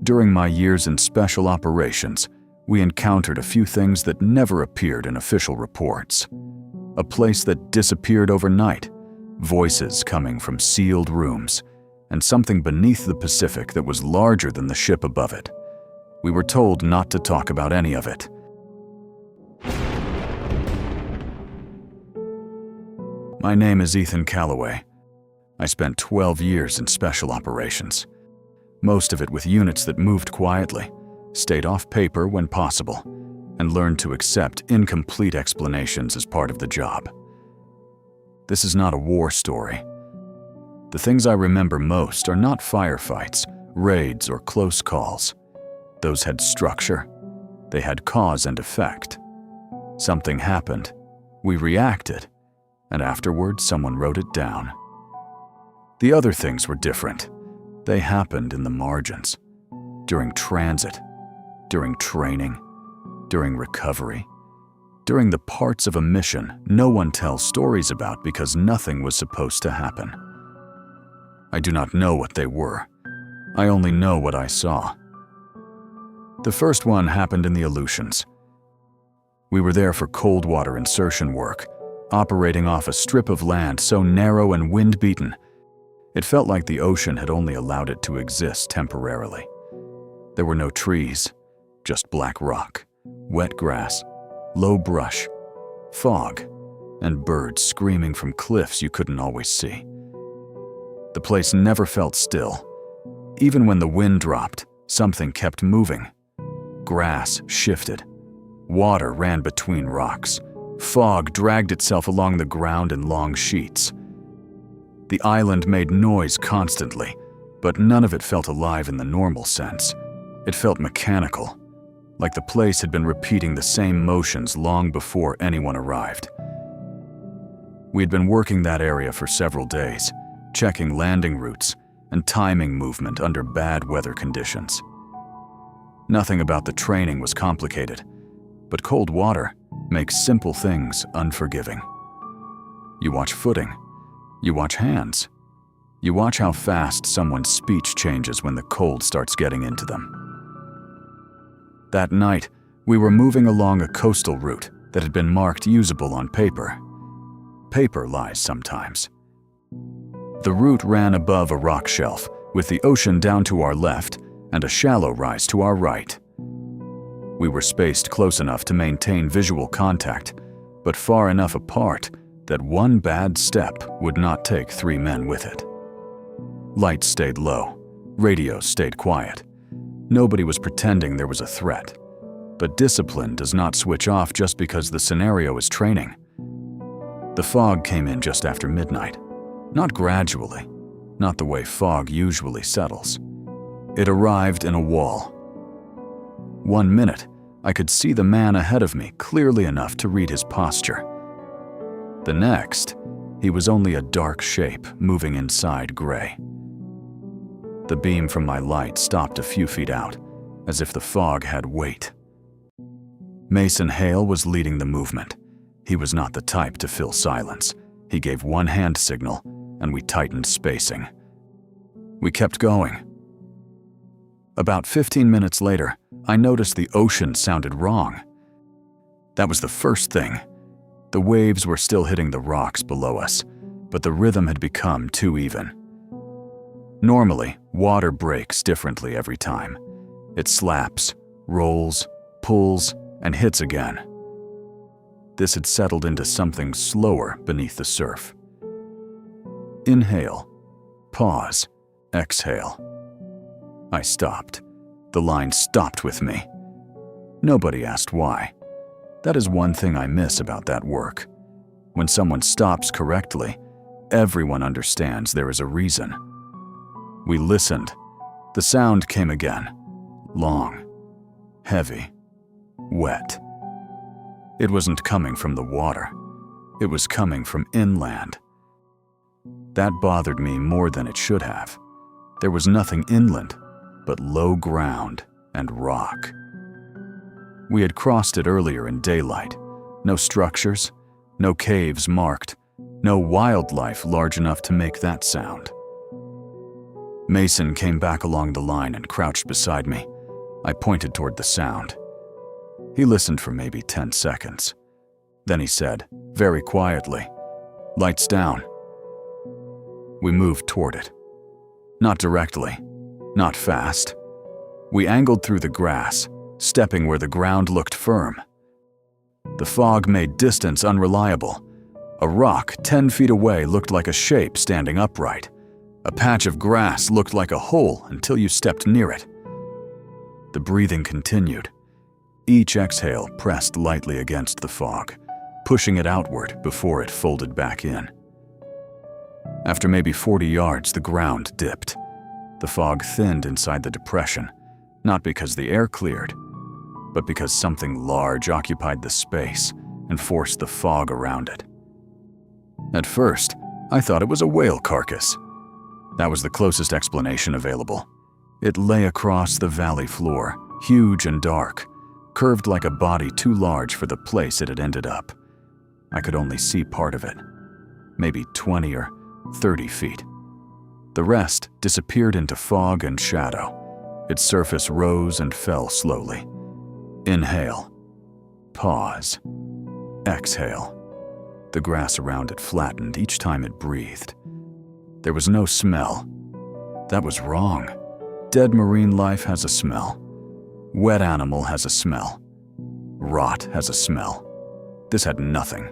During my years in special operations, we encountered a few things that never appeared in official reports. A place that disappeared overnight, voices coming from sealed rooms, and something beneath the Pacific that was larger than the ship above it. We were told not to talk about any of it. My name is Ethan Calloway. I spent 12 years in special operations, most of it with units that moved quietly, stayed off paper when possible, and learned to accept incomplete explanations as part of the job. This is not a war story. The things I remember most are not firefights, raids, or close calls. Those had structure. They had cause and effect. Something happened. We reacted, and afterwards someone wrote it down. The other things were different. They happened in the margins, during transit, during training, during recovery, during the parts of a mission no one tells stories about because nothing was supposed to happen. I do not know what they were. I only know what I saw. The first one happened in the Aleutians. We were there for cold water insertion work, operating off a strip of land so narrow and wind-beaten, it felt like the ocean had only allowed it to exist temporarily. There were no trees, just black rock, wet grass, low brush, fog, and birds screaming from cliffs you couldn't always see. The place never felt still. Even when the wind dropped, something kept moving. Grass shifted. Water ran between rocks. Fog dragged itself along the ground in long sheets. The island made noise constantly, but none of it felt alive in the normal sense. It felt mechanical, like the place had been repeating the same motions long before anyone arrived. We had been working that area for several days, checking landing routes and timing movement under bad weather conditions. Nothing about the training was complicated, but cold water makes simple things unforgiving. You watch footing. You watch hands. You watch how fast someone's speech changes when the cold starts getting into them. That night, we were moving along a coastal route that had been marked usable on paper. Paper lies sometimes. The route ran above a rock shelf, with the ocean down to our left and a shallow rise to our right. We were spaced close enough to maintain visual contact, but far enough apart that one bad step would not take 3 men with it. Lights stayed low, radios stayed quiet. Nobody was pretending there was a threat. But discipline does not switch off just because the scenario is training. The fog came in just after midnight. Not gradually, not the way fog usually settles. It arrived in a wall. 1 minute, I could see the man ahead of me clearly enough to read his posture. The next, he was only a dark shape moving inside gray. The beam from my light stopped a few feet out, as if the fog had weight. Mason Hale was leading the movement. He was not the type to fill silence. He gave one hand signal, and we tightened spacing. We kept going. About 15 minutes later, I noticed the ocean sounded wrong. That was the first thing. The waves were still hitting the rocks below us, but the rhythm had become too even. Normally, water breaks differently every time. It slaps, rolls, pulls, and hits again. This had settled into something slower beneath the surf. Inhale, pause, exhale. I stopped. The line stopped with me. Nobody asked why. That is one thing I miss about that work. When someone stops correctly, everyone understands there is a reason. We listened. The sound came again. Long, heavy, wet. It wasn't coming from the water. It was coming from inland. That bothered me more than it should have. There was nothing inland but low ground and rock. We had crossed it earlier in daylight. No structures, no caves marked, no wildlife large enough to make that sound. Mason came back along the line and crouched beside me. I pointed toward the sound. He listened for maybe 10 seconds. Then he said, very quietly, "Lights down." We moved toward it. Not directly, not fast. We angled through the grass, stepping where the ground looked firm. The fog made distance unreliable. A rock 10 feet away looked like a shape standing upright. A patch of grass looked like a hole until you stepped near it. The breathing continued. Each exhale pressed lightly against the fog, pushing it outward before it folded back in. After maybe 40 yards, the ground dipped. The fog thinned inside the depression, not because the air cleared, but because something large occupied the space and forced the fog around it. At first, I thought it was a whale carcass. That was the closest explanation available. It lay across the valley floor, huge and dark, curved like a body too large for the place it had ended up. I could only see part of it, maybe 20 or 30 feet. The rest disappeared into fog and shadow. Its surface rose and fell slowly. Inhale. Pause. Exhale. The grass around it flattened each time it breathed. There was no smell. That was wrong. Dead marine life has a smell. Wet animal has a smell. Rot has a smell. This had nothing.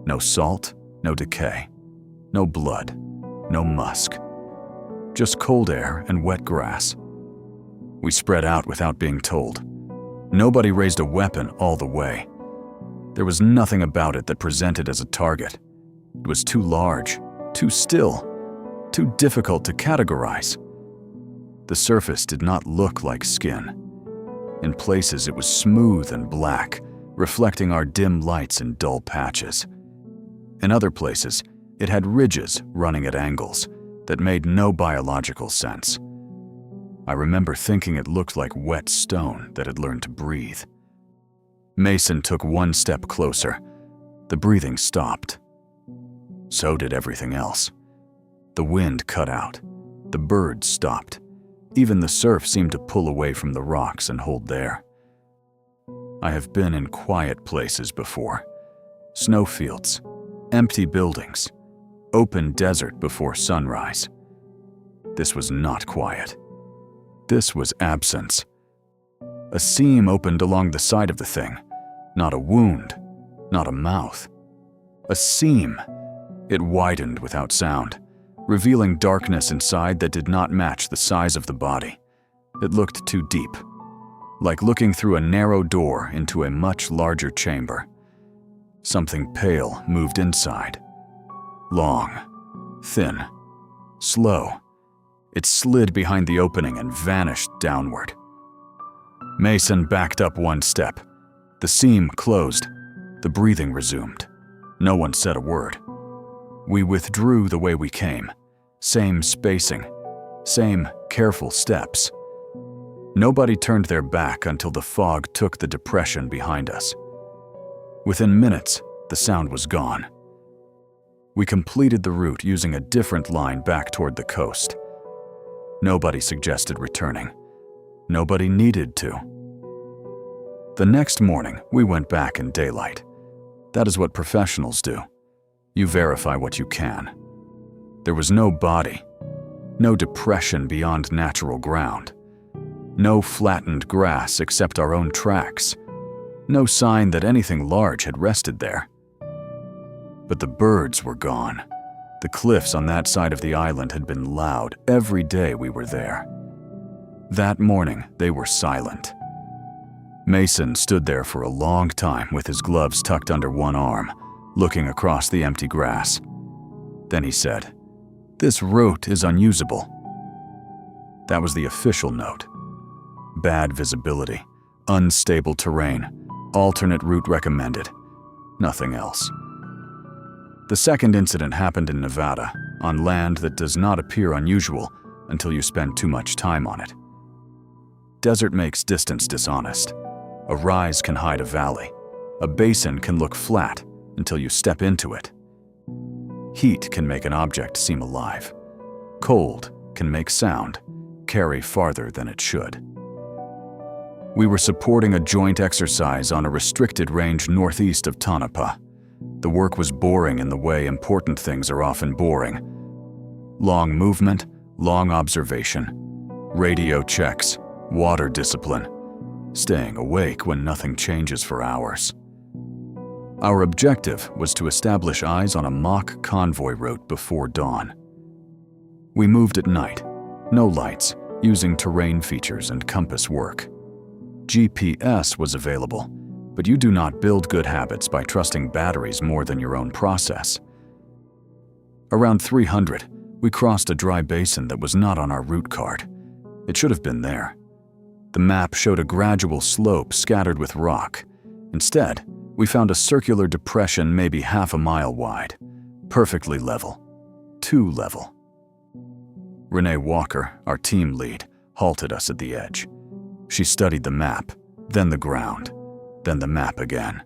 No salt, no decay. No blood, no musk. Just cold air and wet grass. We spread out without being told. Nobody raised a weapon all the way. There was nothing about it that presented as a target. It was too large, too still, too difficult to categorize. The surface did not look like skin. In places it was smooth and black, reflecting our dim lights in dull patches. In other places, it had ridges running at angles that made no biological sense. I remember thinking it looked like wet stone that had learned to breathe. Mason took one step closer. The breathing stopped. So did everything else. The wind cut out. The birds stopped. Even the surf seemed to pull away from the rocks and hold there. I have been in quiet places before. Snowfields, empty buildings, open desert before sunrise. This was not quiet. This was absence. A seam opened along the side of the thing. Not a wound, not a mouth. A seam. It widened without sound, revealing darkness inside that did not match the size of the body. It looked too deep, like looking through a narrow door into a much larger chamber. Something pale moved inside. Long, thin, slow. It slid behind the opening and vanished downward. Mason backed up one step. The seam closed. The breathing resumed. No one said a word. We withdrew the way we came. Same spacing. Same careful steps. Nobody turned their back until the fog took the depression behind us. Within minutes, the sound was gone. We completed the route using a different line back toward the coast. Nobody suggested returning. Nobody needed to. The next morning, we went back in daylight. That is what professionals do. You verify what you can. There was no body, no depression beyond natural ground, no flattened grass except our own tracks, no sign that anything large had rested there. But the birds were gone. The cliffs on that side of the island had been loud every day we were there. That morning, they were silent. Mason stood there for a long time with his gloves tucked under one arm, looking across the empty grass. Then he said, "This route is unusable." That was the official note. Bad visibility, unstable terrain, alternate route recommended. Nothing else. The second incident happened in Nevada, on land that does not appear unusual until you spend too much time on it. Desert makes distance dishonest. A rise can hide a valley. A basin can look flat until you step into it. Heat can make an object seem alive. Cold can make sound carry farther than it should. We were supporting a joint exercise on a restricted range northeast of Tonopah. The work was boring in the way important things are often boring. Long movement, long observation, radio checks, water discipline, staying awake when nothing changes for hours. Our objective was to establish eyes on a mock convoy route before dawn. We moved at night, no lights, using terrain features and compass work. GPS was available, but you do not build good habits by trusting batteries more than your own process. Around 300, we crossed a dry basin that was not on our route card. It should have been there. The map showed a gradual slope scattered with rock. Instead, we found a circular depression maybe half a mile wide, perfectly level, too level. Renee Walker, our team lead, halted us at the edge. She studied the map, then the ground, then the map again.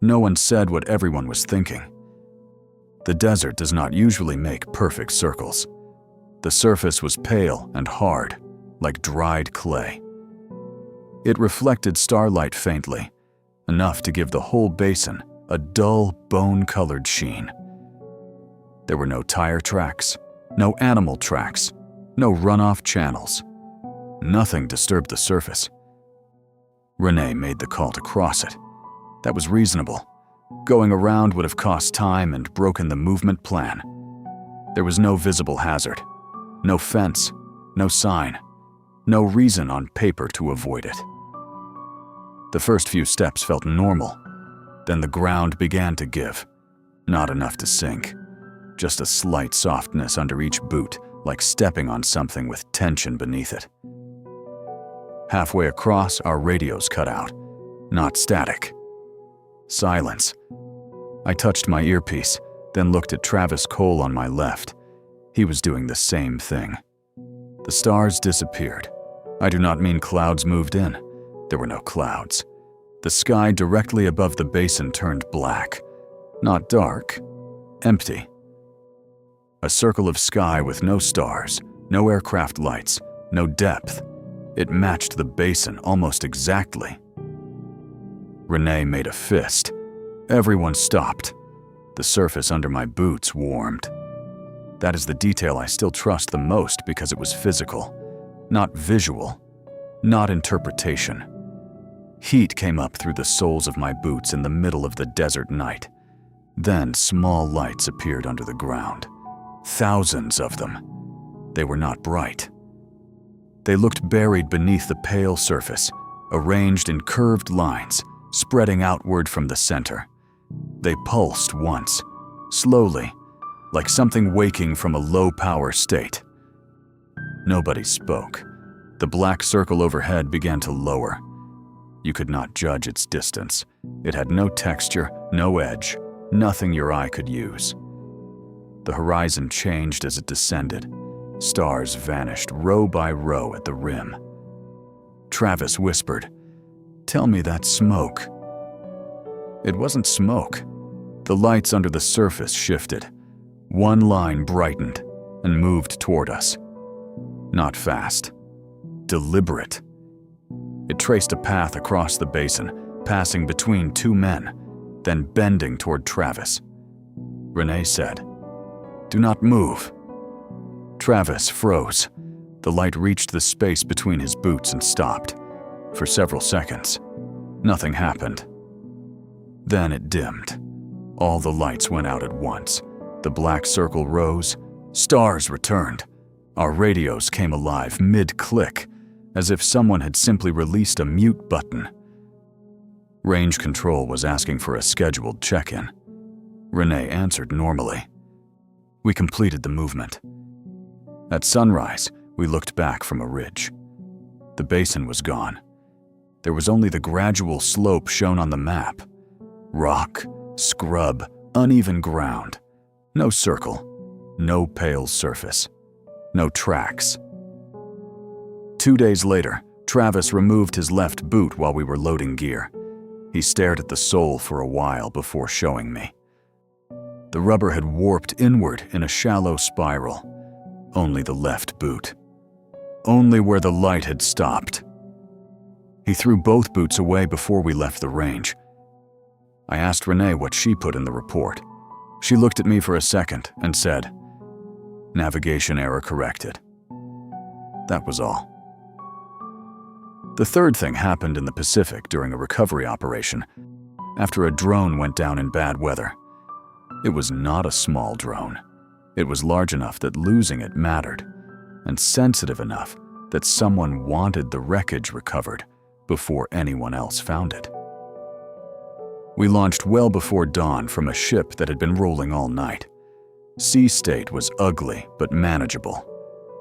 No one said what everyone was thinking. The desert does not usually make perfect circles. The surface was pale and hard, like dried clay. It reflected starlight faintly, enough to give the whole basin a dull, bone-colored sheen. There were no tire tracks, no animal tracks, no runoff channels. Nothing disturbed the surface. Renee made the call to cross it. That was reasonable. Going around would have cost time and broken the movement plan. There was no visible hazard, no fence, no sign, no reason on paper to avoid it. The first few steps felt normal. Then the ground began to give. Not enough to sink. Just a slight softness under each boot, like stepping on something with tension beneath it. Halfway across, our radios cut out. Not static. Silence. I touched my earpiece, then looked at Travis Cole on my left. He was doing the same thing. The stars disappeared. I do not mean clouds moved in. There were no clouds. The sky directly above the basin turned black. Not dark. Empty. A circle of sky with no stars, no aircraft lights, no depth. It matched the basin almost exactly. Renee made a fist. Everyone stopped. The surface under my boots warmed. That is the detail I still trust the most because it was physical, not visual, not interpretation. Heat came up through the soles of my boots in the middle of the desert night. Then small lights appeared under the ground. Thousands of them. They were not bright. They looked buried beneath the pale surface, arranged in curved lines, spreading outward from the center. They pulsed once, slowly, like something waking from a low-power state. Nobody spoke. The black circle overhead began to lower. You could not judge its distance. It had no texture, no edge, nothing your eye could use. The horizon changed as it descended. Stars vanished row by row at the rim. Travis whispered, "Tell me that's smoke." It wasn't smoke. The lights under the surface shifted. One line brightened and moved toward us. Not fast. Deliberate. It traced a path across the basin, passing between two men, then bending toward Travis. Renee said, "Do not move." Travis froze. The light reached the space between his boots and stopped. For several seconds, nothing happened. Then it dimmed. All the lights went out at once. The black circle rose. Stars returned. Our radios came alive mid-click, as if someone had simply released a mute button. Range control was asking for a scheduled check-in. Renee answered normally. We completed the movement. At sunrise, we looked back from a ridge. The basin was gone. There was only the gradual slope shown on the map. Rock, scrub, uneven ground. No circle, no pale surface, no tracks. 2 days later, Travis removed his left boot while we were loading gear. He stared at the sole for a while before showing me. The rubber had warped inward in a shallow spiral. only the left boot. Only where the light had stopped. He threw both boots away before we left the range. I asked Renee what she put in the report. She looked at me for a second and said, "Navigation error corrected." That was all. The third thing happened in the Pacific during a recovery operation after a drone went down in bad weather. It was not a small drone. It was large enough that losing it mattered, and sensitive enough that someone wanted the wreckage recovered before anyone else found it. We launched well before dawn from a ship that had been rolling all night. Sea state was ugly but manageable.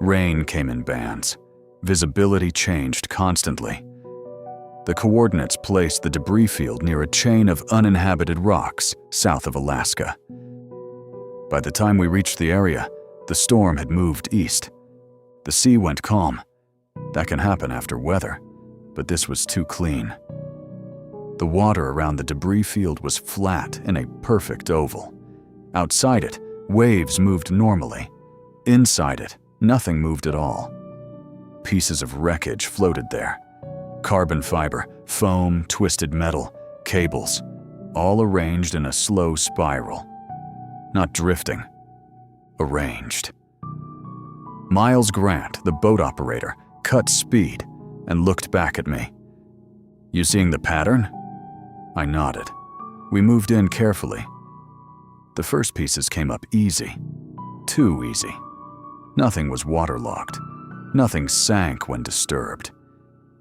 Rain came in bands. Visibility changed constantly. The coordinates placed the debris field near a chain of uninhabited rocks south of Alaska. By the time we reached the area, the storm had moved east. The sea went calm. That can happen after weather, but this was too clean. The water around the debris field was flat in a perfect oval. Outside it, waves moved normally. Inside it, nothing moved at all. Pieces of wreckage floated there. Carbon fiber, foam, twisted metal, cables, all arranged in a slow spiral. Not drifting, arranged. Miles Grant, the boat operator, cut speed and looked back at me. "You seeing the pattern?" I nodded. We moved in carefully. The first pieces came up easy. Too easy. Nothing was waterlogged. Nothing sank when disturbed.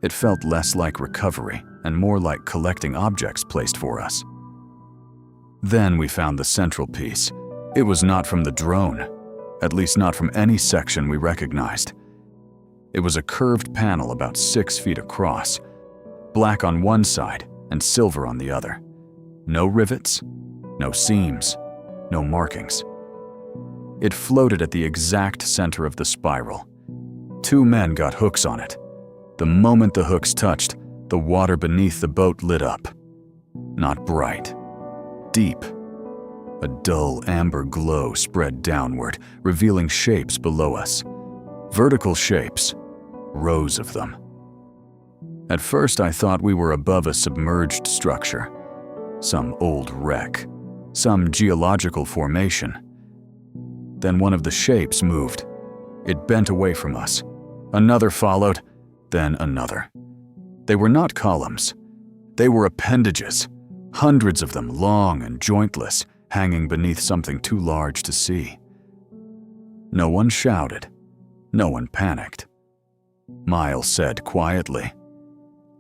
It felt less like recovery and more like collecting objects placed for us. Then we found the central piece. It was not from the drone, at least not from any section we recognized. It was a curved panel about 6 feet across, black on one side and silver on the other. No rivets, no seams, no markings. It floated at the exact center of the spiral. 2 men got hooks on it. The moment the hooks touched, the water beneath the boat lit up. Not bright. Deep. A dull amber glow spread downward, revealing shapes below us. Vertical shapes. Rows of them. At first I thought we were above a submerged structure. Some old wreck. Some geological formation. Then one of the shapes moved. It bent away from us. Another followed, then another. They were not columns. They were appendages, hundreds of them long and jointless, hanging beneath something too large to see. No one shouted. No one panicked. Miles said quietly,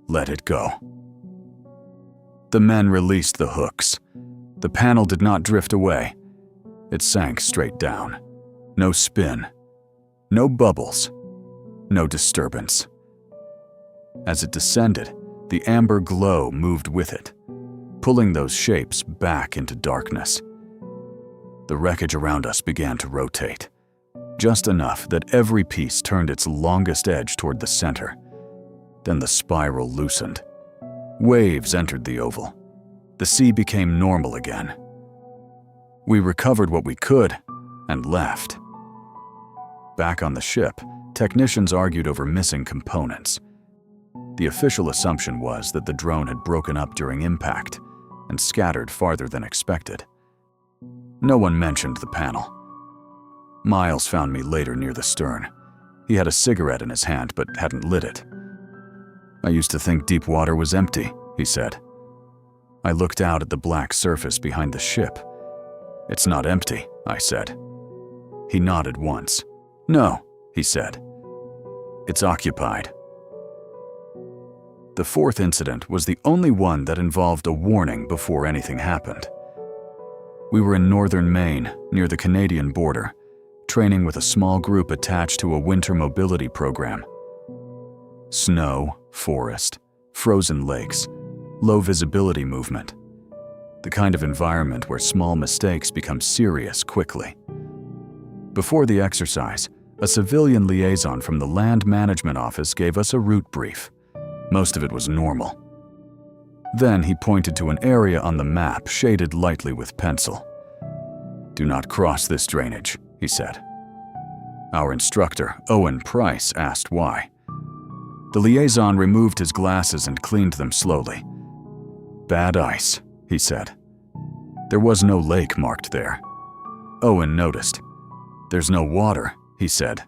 "Let it go." The men released the hooks. The panel did not drift away. It sank straight down. No spin. No bubbles. No disturbance. As it descended, the amber glow moved with it, pulling those shapes back into darkness. The wreckage around us began to rotate, just enough that every piece turned its longest edge toward the center. Then the spiral loosened. Waves entered the oval. The sea became normal again. We recovered what we could and left. Back on the ship, technicians argued over missing components. The official assumption was that the drone had broken up during impact and scattered farther than expected. No one mentioned the panel. Miles found me later near the stern. He had a cigarette in his hand but hadn't lit it. "I used to think deep water was empty," he said. I looked out at the black surface behind the ship. "It's not empty," I said. He nodded once. "No," he said. "It's occupied." The fourth incident was the only one that involved a warning before anything happened. We were in northern Maine, near the Canadian border, training with a small group attached to a winter mobility program. Snow, forest, frozen lakes, low visibility movement. The kind of environment where small mistakes become serious quickly. Before the exercise, a civilian liaison from the Land Management Office gave us a route brief. Most of it was normal. Then he pointed to an area on the map shaded lightly with pencil. "Do not cross this drainage," he said. Our instructor, Owen Price, asked why. The liaison removed his glasses and cleaned them slowly. "Bad ice," he said. There was no lake marked there. Owen noticed. "There's no water," he said.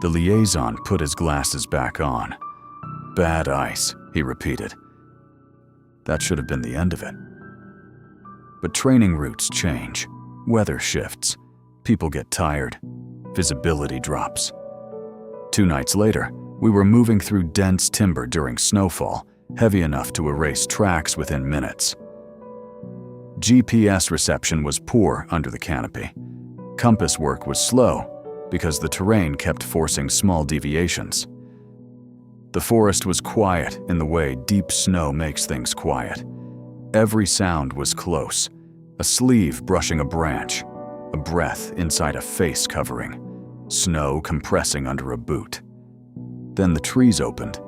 The liaison put his glasses back on. "Bad ice," he repeated. That should have been the end of it. But training routes change. Weather shifts. People get tired. Visibility drops. 2 nights later, we were moving through dense timber during snowfall, heavy enough to erase tracks within minutes. GPS reception was poor under the canopy. Compass work was slow because the terrain kept forcing small deviations. The forest was quiet in the way deep snow makes things quiet. Every sound was close. A sleeve brushing a branch, a breath inside a face covering, snow compressing under a boot. Then the trees opened.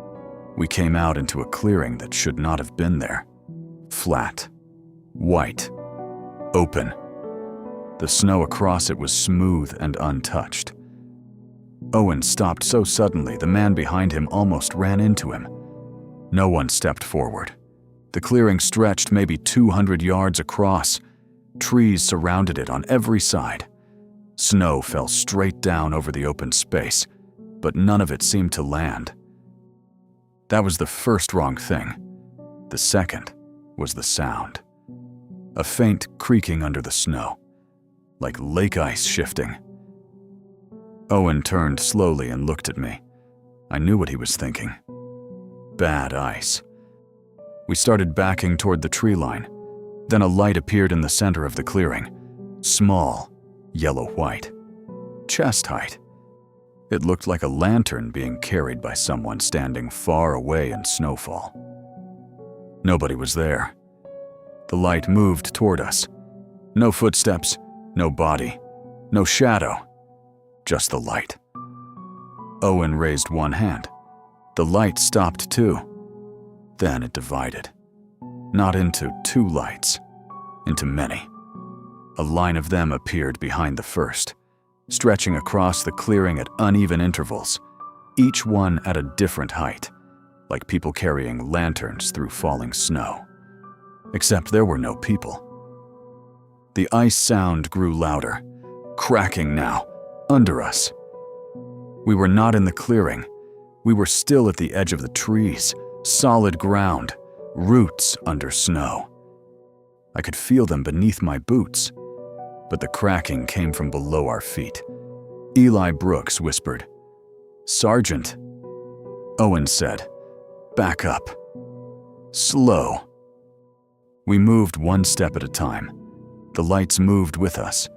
We came out into a clearing that should not have been there. Flat, white, open. The snow across it was smooth and untouched. Owen stopped so suddenly the man behind him almost ran into him. No one stepped forward. The clearing stretched maybe 200 yards across. Trees surrounded it on every side. Snow fell straight down over the open space, but none of it seemed to land. That was the first wrong thing. The second was the sound. A faint creaking under the snow, like lake ice shifting. Owen turned slowly and looked at me. I knew what he was thinking. Bad ice. We started backing toward the tree line. Then a light appeared in the center of the clearing. Small, yellow-white. Chest height. It looked like a lantern being carried by someone standing far away in snowfall. Nobody was there. The light moved toward us. No footsteps, no body, no shadow. Just the light. Owen raised one hand. The light stopped too. Then it divided. Not into 2 lights, into many. A line of them appeared behind the first, stretching across the clearing at uneven intervals, each one at a different height, like people carrying lanterns through falling snow. Except there were no people. The ice sound grew louder, cracking now, under us. We were not in the clearing. We were still at the edge of the trees, solid ground, roots under snow. I could feel them beneath my boots, but the cracking came from below our feet. Eli Brooks whispered, "Sergeant." Owen said, "Back up. Slow." We moved 1 step at a time. The lights moved with us.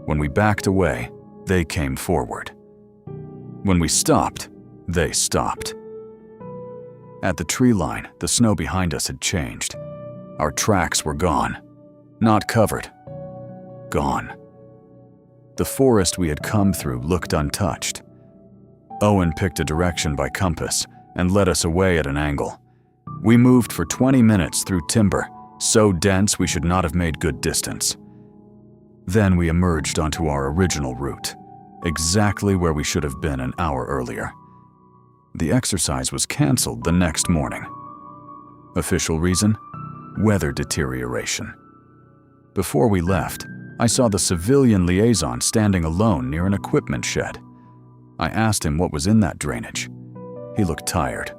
When we backed away, they came forward. When we stopped, they stopped. At the tree line, the snow behind us had changed. Our tracks were gone. Not covered. Gone. The forest we had come through looked untouched. Owen picked a direction by compass and led us away at an angle. We moved for 20 minutes through timber, so dense we should not have made good distance. Then we emerged onto our original route, exactly where we should have been an hour earlier. The exercise was canceled the next morning. Official reason? Weather deterioration. Before we left, I saw the civilian liaison standing alone near an equipment shed. I asked him what was in that drainage. He looked tired.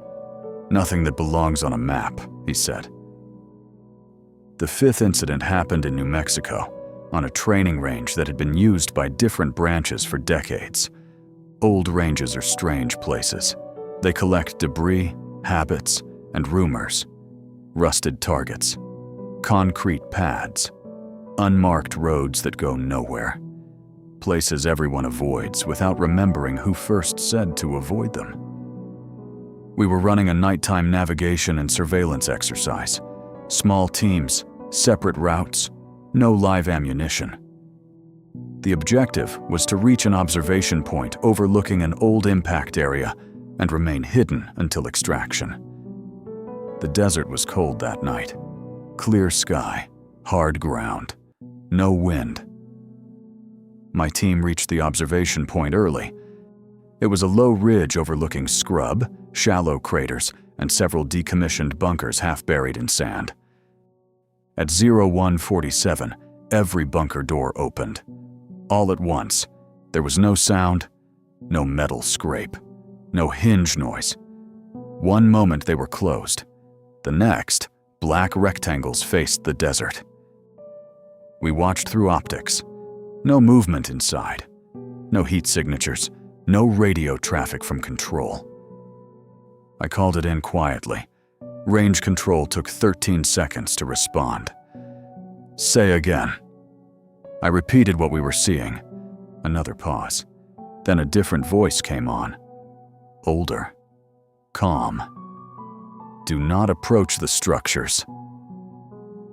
"Nothing that belongs on a map," he said. The 5th incident happened in New Mexico, on a training range that had been used by different branches for decades. Old ranges are strange places. They collect debris, habits, and rumors. Rusted targets, concrete pads, unmarked roads that go nowhere. Places everyone avoids without remembering who first said to avoid them. We were running a nighttime navigation and surveillance exercise. Small teams, separate routes, no live ammunition. The objective was to reach an observation point overlooking an old impact area and remain hidden until extraction. The desert was cold that night. Clear sky, hard ground, no wind. My team reached the observation point early. It was a low ridge overlooking scrub, shallow craters, and several decommissioned bunkers half buried in sand. At 0147, every bunker door opened. All at once, there was no sound, no metal scrape, no hinge noise. One moment they were closed. The next, black rectangles faced the desert. We watched through optics. No movement inside. No heat signatures. No radio traffic from control. I called it in quietly. Range control took 13 seconds to respond. Say again. I repeated what we were seeing. Another pause. Then a different voice came on. Older. Calm. Do not approach the structures.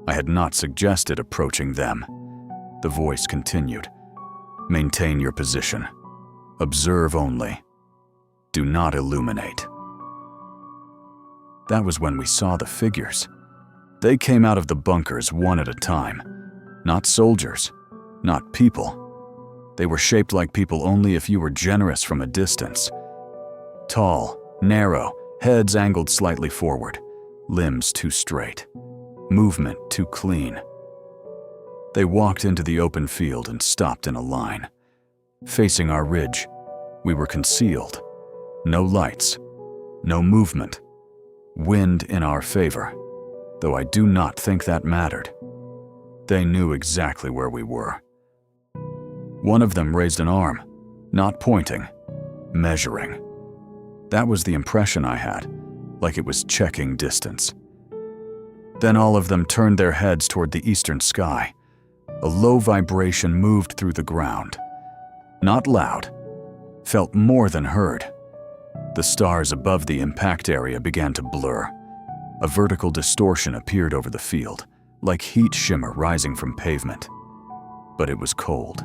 I had not suggested approaching them. The voice continued. Maintain your position. Observe only. Do not illuminate. That was when we saw the figures. They came out of the bunkers one at a time. Not soldiers. Not people. They were shaped like people only if you were generous from a distance. Tall, narrow, heads angled slightly forward, limbs too straight, movement too clean. They walked into the open field and stopped in a line. Facing our ridge, we were concealed. No lights, no movement. Wind in our favor, though I do not think that mattered. They knew exactly where we were. One of them raised an arm, not pointing, measuring. That was the impression I had, like it was checking distance. Then all of them turned their heads toward the eastern sky. A low vibration moved through the ground. Not loud, felt more than heard. The stars above the impact area began to blur. A vertical distortion appeared over the field, like heat shimmer rising from pavement. But it was cold.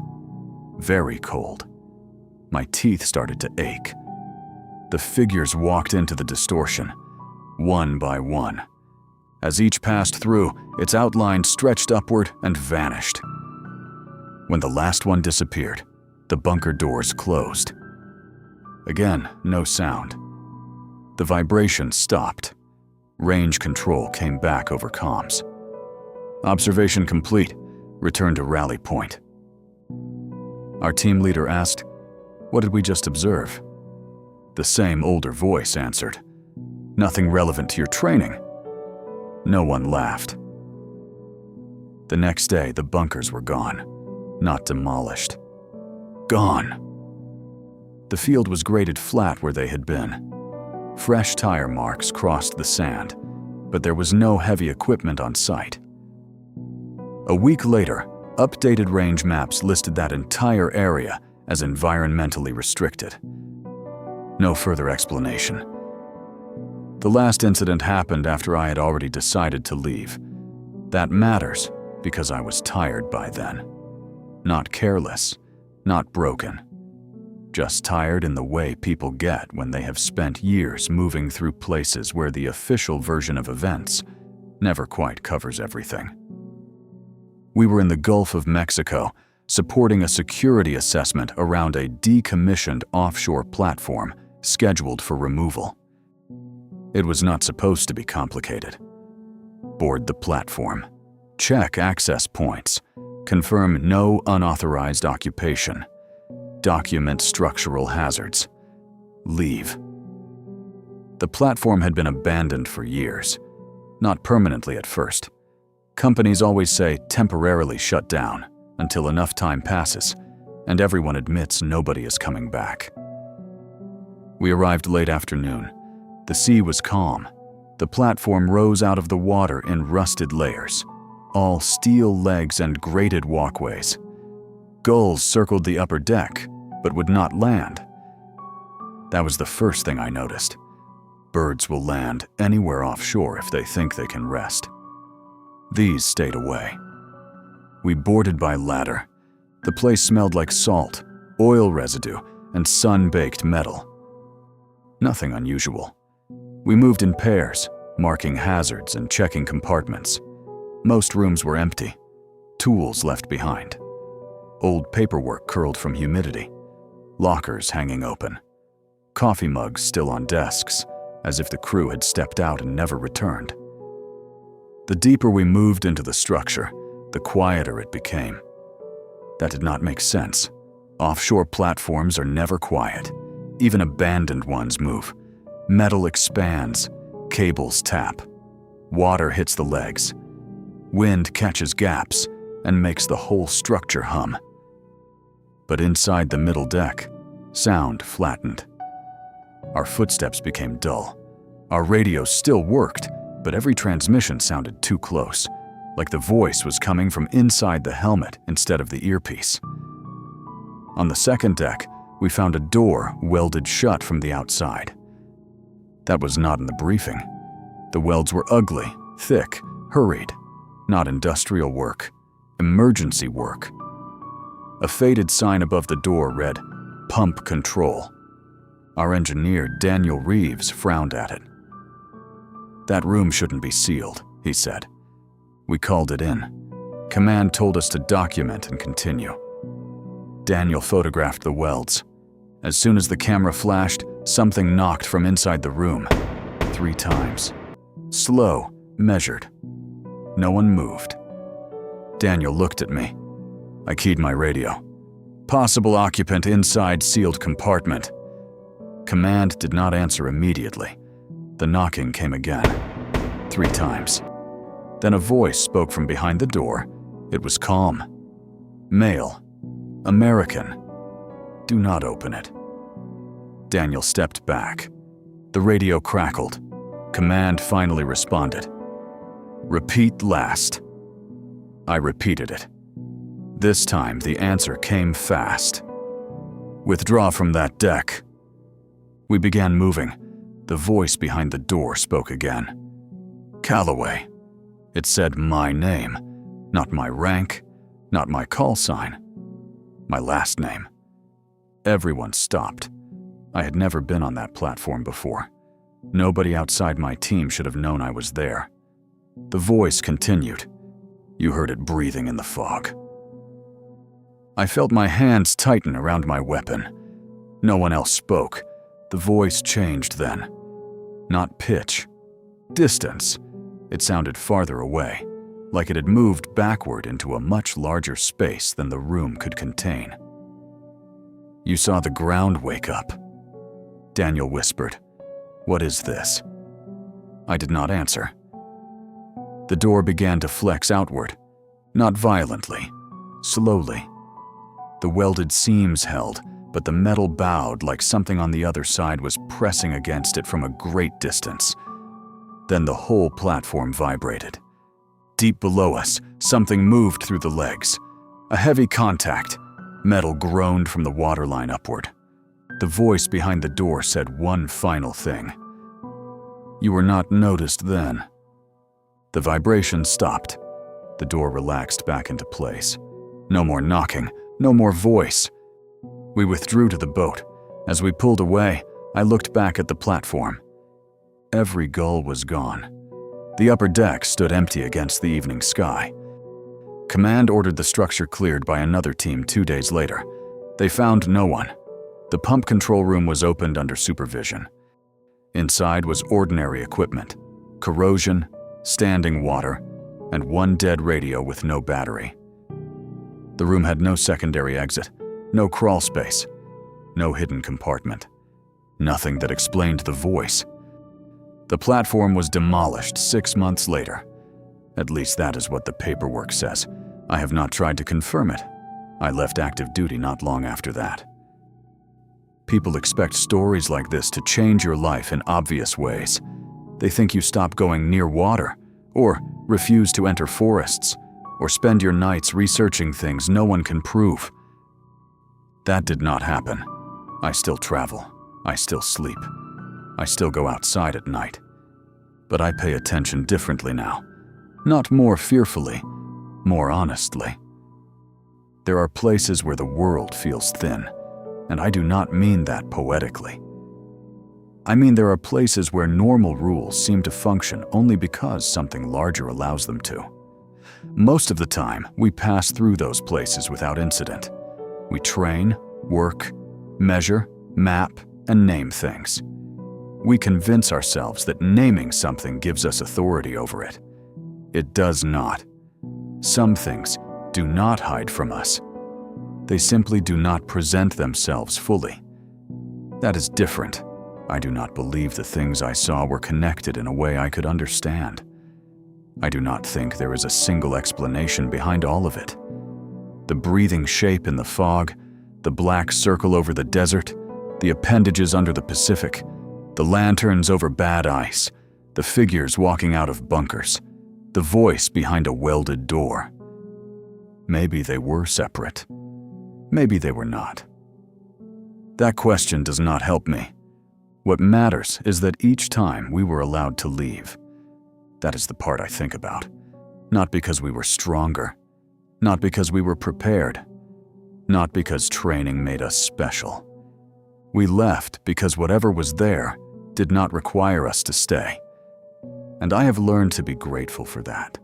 Very cold. My teeth started to ache. The figures walked into the distortion, one by one. As each passed through, its outline stretched upward and vanished. When the last one disappeared, the bunker doors closed. Again, no sound. The vibration stopped. Range control came back over comms. Observation complete. Return to rally point. Our team leader asked, "What did we just observe?" The same older voice answered, "Nothing relevant to your training." No one laughed. The next day, the bunkers were gone, not demolished. Gone. The field was graded flat where they had been. Fresh tire marks crossed the sand, but there was no heavy equipment on site. A week later, updated range maps listed that entire area as environmentally restricted. No further explanation. The last incident happened after I had already decided to leave. That matters because I was tired by then. Not careless, not broken. Just tired in the way people get when they have spent years moving through places where the official version of events never quite covers everything. We were in the Gulf of Mexico, supporting a security assessment around a decommissioned offshore platform scheduled for removal. It was not supposed to be complicated. Board the platform, check access points, confirm no unauthorized occupation, document structural hazards, leave. The platform had been abandoned for years, not permanently at first. Companies always say temporarily shut down until enough time passes and everyone admits nobody is coming back. We arrived late afternoon. The sea was calm. The platform rose out of the water in rusted layers, all steel legs and grated walkways. Gulls circled the upper deck, but would not land. That was the first thing I noticed. Birds will land anywhere offshore if they think they can rest. These stayed away. We boarded by ladder. The place smelled like salt, oil residue, and sun-baked metal. Nothing unusual. We moved in pairs, marking hazards and checking compartments. Most rooms were empty, tools left behind. Old paperwork curled from humidity. Lockers hanging open. Coffee mugs still on desks, as if the crew had stepped out and never returned. The deeper we moved into the structure, the quieter it became. That did not make sense. Offshore platforms are never quiet. Even abandoned ones move. Metal expands, cables tap. Water hits the legs. Wind catches gaps and makes the whole structure hum. But inside the middle deck, sound flattened. Our footsteps became dull. Our radio still worked, but every transmission sounded too close, like the voice was coming from inside the helmet instead of the earpiece. On the second deck, we found a door welded shut from the outside. That was not in the briefing. The welds were ugly, thick, hurried. Not industrial work, emergency work. A faded sign above the door read, "Pump Control." Our engineer, Daniel Reeves, frowned at it. "That room shouldn't be sealed," he said. We called it in. Command told us to document and continue. Daniel photographed the welds. As soon as the camera flashed, something knocked from inside the room. 3 times. Slow, measured. No one moved. Daniel looked at me. I keyed my radio. "Possible occupant inside sealed compartment." Command did not answer immediately. The knocking came again. 3 times. Then a voice spoke from behind the door. It was calm. "Male. American. Do not open it." Daniel stepped back. The radio crackled. Command finally responded. "Repeat last." I repeated it. This time the answer came fast. "Withdraw from that deck." We began moving. The voice behind the door spoke again. "Calloway." It said my name, not my rank, not my call sign, my last name. Everyone stopped. I had never been on that platform before. Nobody outside my team should have known I was there. The voice continued. You heard it breathing in the fog. I felt my hands tighten around my weapon. No one else spoke. The voice changed then. Not pitch. Distance. It sounded farther away, like it had moved backward into a much larger space than the room could contain. "You saw the ground wake up," Daniel whispered. "What is this?" I did not answer. The door began to flex outward, not violently, slowly. The welded seams held, but the metal bowed like something on the other side was pressing against it from a great distance. Then the whole platform vibrated. Deep below us, something moved through the legs. A heavy contact. Metal groaned from the waterline upward. The voice behind the door said one final thing. "You were not noticed then." The vibration stopped. The door relaxed back into place. No more knocking, no more voice. We withdrew to the boat. As we pulled away, I looked back at the platform. Every gull was gone. The upper deck stood empty against the evening sky. Command ordered the structure cleared by another team 2 days later. They found no one. The pump control room was opened under supervision. Inside was ordinary equipment, corrosion, standing water, and one dead radio with no battery. The room had no secondary exit, no crawl space, no hidden compartment. Nothing that explained the voice. The platform was demolished 6 months later. At least that is what the paperwork says. I have not tried to confirm it. I left active duty not long after that. People expect stories like this to change your life in obvious ways. They think you stop going near water, or refuse to enter forests, or spend your nights researching things no one can prove. That did not happen. I still travel. I still sleep. I still go outside at night. But I pay attention differently now. Not more fearfully, more honestly. There are places where the world feels thin, and I do not mean that poetically. I mean there are places where normal rules seem to function only because something larger allows them to. most of the time, we pass through those places without incident. We train, work, measure, map, and name things. We convince ourselves that naming something gives us authority over it. It does not. Some things do not hide from us. They simply do not present themselves fully. That is different. I do not believe the things I saw were connected in a way I could understand. I do not think there is a single explanation behind all of it. The breathing shape in the fog, the black circle over the desert, the appendages under the Pacific, the lanterns over bad ice, the figures walking out of bunkers, the voice behind a welded door. Maybe they were separate. Maybe they were not. That question does not help me. What matters is that each time we were allowed to leave. That is the part I think about. Not because we were stronger. Not because we were prepared. Not because training made us special. We left because whatever was there did not require us to stay. And I have learned to be grateful for that.